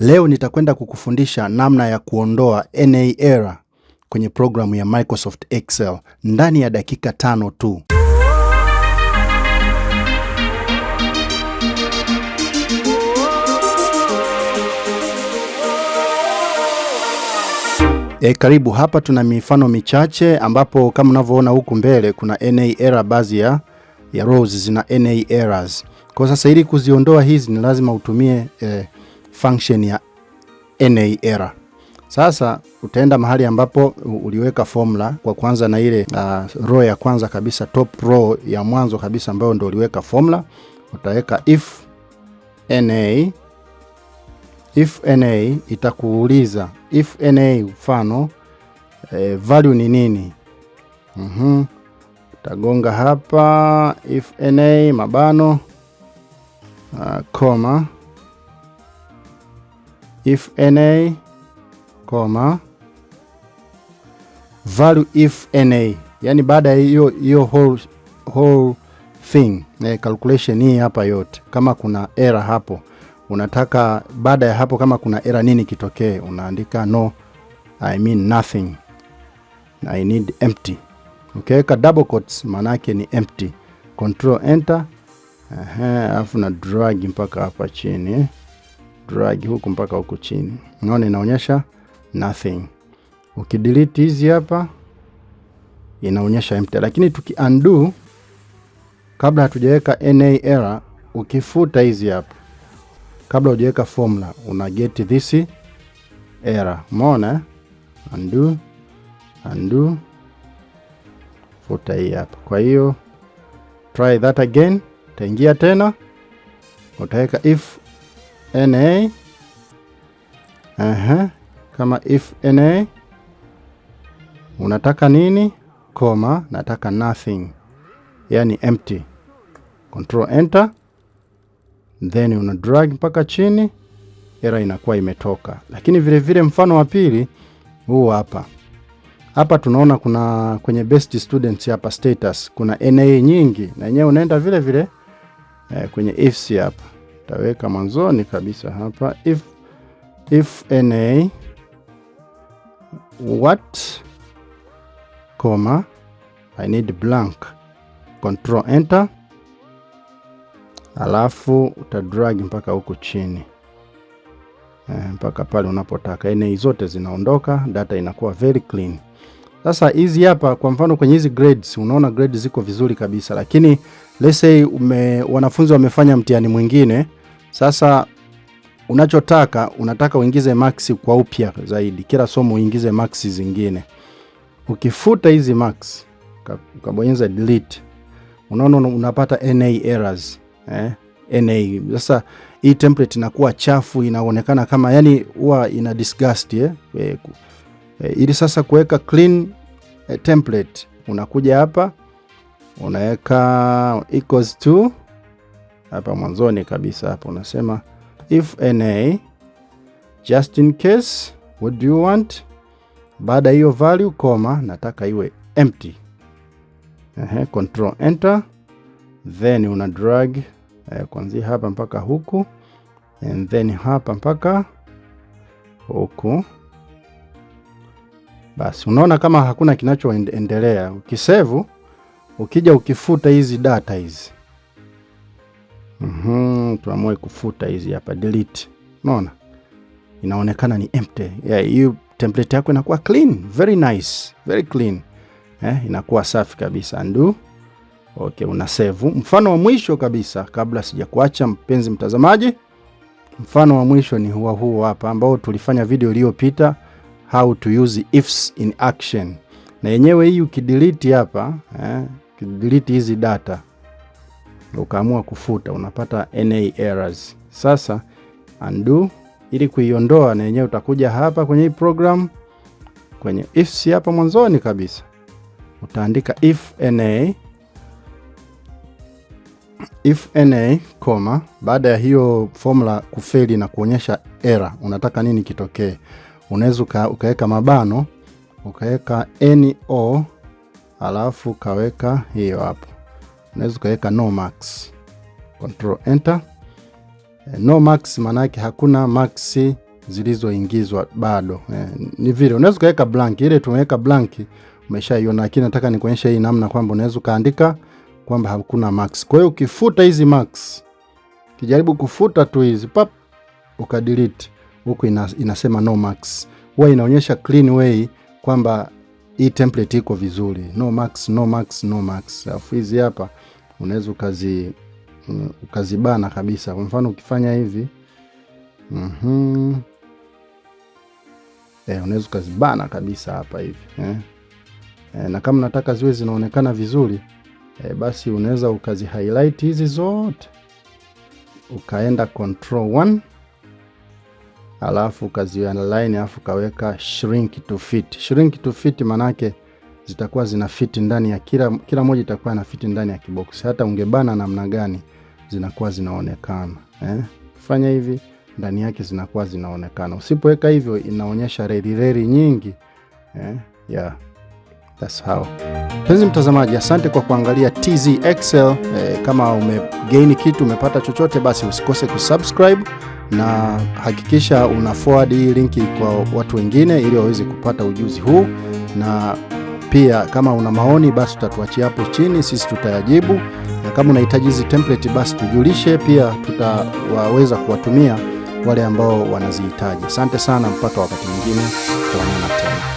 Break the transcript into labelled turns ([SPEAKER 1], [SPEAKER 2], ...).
[SPEAKER 1] Leo nitakwenda kukufundisha namna ya kuondoa NA error kwenye programu ya Microsoft Excel ndani ya dakika 5 tu. Karibu hapa, tuna mifano michache ambapo kama unavyoona huku mbele kuna NA error, baadhi ya rows zina NA errors. Kwa sasa ili kuziondoa hizi ni lazima utumie function ya NA error. Sasa utaenda mahali ambapo uliweka formula kwa kwanza na ile row ya kwanza kabisa, top row ya mwanzo kabisa ambayo ndio uliweka formula. Utaweka if NA itakuuliza if NA mfano value ni nini. Utagonga hapa if NA mabano comma if NA comma value if NA, yani baada ya hiyo whole thing calculation hii hapa yote, kama kuna error hapo unataka baada ya hapo kama kuna error nini kitokee, unaandika no, I mean nothing, I need empty. Ukiweka double quotes maana yake ni empty. Control enter, alafu na drag mpaka hapa chini, drag huku mpaka huku chini, unaona inaonyesha nothing. Ukidelete hizi hapa inaonyesha empty. Lakini tuki undo, kabla hatujaweka NA error, ukifuta hizi hapa kabla hujaweka formula, una get this error. Umeona? Undo, futa hii hapa. Kwa hiyo try that again. Utaingia tena, utaweka if NA kama if NA unataka nini, comma nataka nothing, yani empty. Control enter, then una drag mpaka chini, error inakuwa imetoka. Lakini vile vile mfano wa pili huu hapa. Hapa tunaona kuna kwenye best students hapa status kuna NA nyingi, na yenyewe unaenda vile vile kwenye ifs hapa. Utaweka mwanzoni kabisa hapa if NA what comma I need blank. Control enter, alafu utadrag mpaka huku chini mpaka pale unapotaka. NA zote zinaondoka, data inakuwa very clean. Sasa hizi hapa kwa mfano kwenye hizi grades, unaona grades ziko vizuri kabisa, lakini let's say wanafunzi wamefanya mtihani mwingine. Sasa unataka uingize marks kwa upya zaidi, kila somo uingize marks zingine. Ukifuta hizi marks ukabonyeza delete, unaona unapata NA errors NA. Sasa hii template inakuwa chafu, inaonekana kama yani huwa ina disgust ili sasa kuweka clean template, unakuja hapa unaweka equals to hapa mwanzoni kabisa. Hapa unasema if NA just in case what do you want, baada hiyo value comma nataka iwe empty. Control enter, then una drag kuanzia hapa mpaka huku, and then hapa mpaka huku. Basi unaona kama hakuna kinachoendelea. Ukisave, ukija ukifuta hizi data hizi, tuamue kufuta hizi hapa, delete. Unaona inaonekana ni empty. Hiyo template yako inakuwa clean, very nice, very clean. Inakuwa safi kabisa. Undo. Okay, una save. Mfano wa mwisho kabisa kabla sijakuacha mpenzi mtazamaji, mfano wa mwisho ni huu hapa ambao tulifanya video iliyopita, how to use ifs in action. Na yenyewe hii ukidelete hapa, ukidelete hizi data ukaamua kufuta, unapata NA errors. Sasa undo, ili kuiondoa na yenyewe utakuja hapa kwenye hii program, kwenye ifs hapa mwanzoni kabisa utaandika if NA comma, baada ya hiyo formula kufeli na kuonyesha error, unataka nini kitokee. Unaweza ukaweka mabano, ukaweka NO, alafu ukaweka hiyo hapo. Unaweza ukaweka no marks. Control enter. No marks maana yake hakuna marks zilizoingizwa bado. Ni vile unaweza kaweka blank, ile tumeweka blank umeshaiona, lakini nataka nikuonyeshe hii namna kwamba unaweza kaandika kwamba hakuna marks. Kwa hiyo ukifuta hizi marks, kijaribu kufuta tu hizi pap, ukadelete huku inasema no marks. Huwa inaonyesha clean way kwamba hii template iko vizuri. No marks, no marks, no marks. Alafu hizi hapa unaweza ukazibana kabisa. Kwa mfano ukifanya hivi, unaweza ukazibana kabisa hapa hivi. Na kama nataka ziwe zinaonekana vizuri, basi unaweza ukazi highlight hizi zote, ukaenda control 1, alafu ukazi align, alafu kaweka shrink to fit. Shrink to fit manake zitakuwa zina fit ndani ya kila moja itakuwa na fit ndani ya kibox. Hata ungebana namna gani zinakuwa zinaonekana. Fanya hivi, ndani yake zinakuwa zinaonekana. Usipoweka hivyo inaonyesha reli nyingi. That's how. Mpenzi mtazamaji, asante kwa kuangalia TZ Excel. Kama umegain kitu, umepata chochote, basi usikose kusubscribe na hakikisha una forward hii linki kwa watu wengine ili waweze kupata ujuzi huu. Na pia kama una maoni, basi tutatuachia hapo chini, sisi tutayajibu. Na kama unahitaji hizi template, basi tujulishe, pia tutaweza kuwatumia wale ambao wanazihitaji. Asante sana, mpaka wakati mwingine, tutaonana tena.